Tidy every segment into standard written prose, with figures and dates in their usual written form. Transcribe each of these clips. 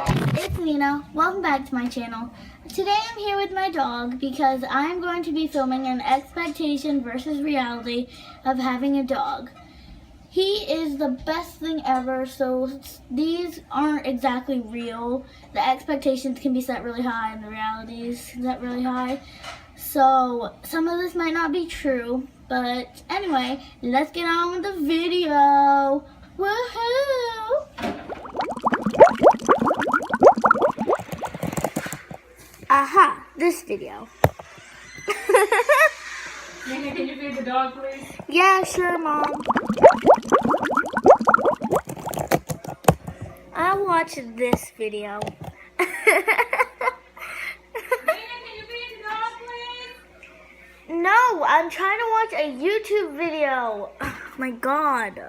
It's Nina. Welcome back to my channel. Today I'm here with my dog because I'm going to be filming an expectation versus reality of having a dog. He is the best thing ever, so these aren't exactly real. The expectations can be set really high and the reality is set really high. So some of this might not be true, but anyway, let's get on with the video. Woohoo! Aha, this video. Nina, can you feed the dog, please? Yeah, sure, Mom. I'll watch this video. Nina, can you feed the dog, please? No, I'm trying to watch a YouTube video. Oh my God.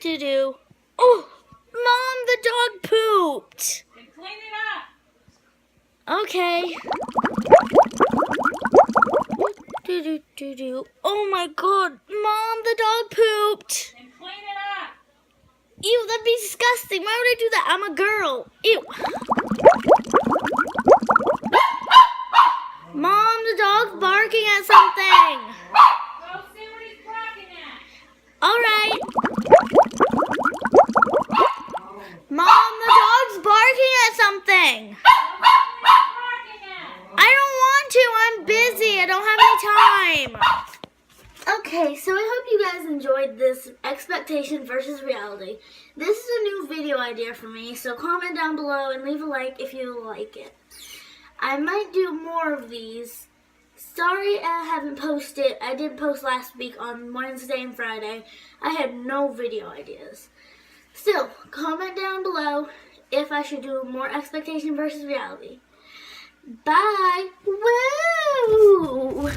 Do. Oh, Mom, the dog pooped. Then clean it up. Okay. Do. Oh my God, Mom, the dog pooped. Then clean it up. Ew, that'd be disgusting. Why would I do that? I'm a girl. Ew. Mom, the dog's barking at something. Go see what he's barking at. All right. Mom, the dog's barking at something. Go see what he's barking at. I don't want to. I'm busy. I don't have any time. Okay, so I hope you guys enjoyed this expectation versus reality. This is a new video idea for me, so comment down below and leave a like if you like it. I might do more of these. Sorry I haven't posted. I did post last week on Wednesday and Friday. I had no video ideas. Still, comment down below if I should do more expectation versus reality. Bye. Woo!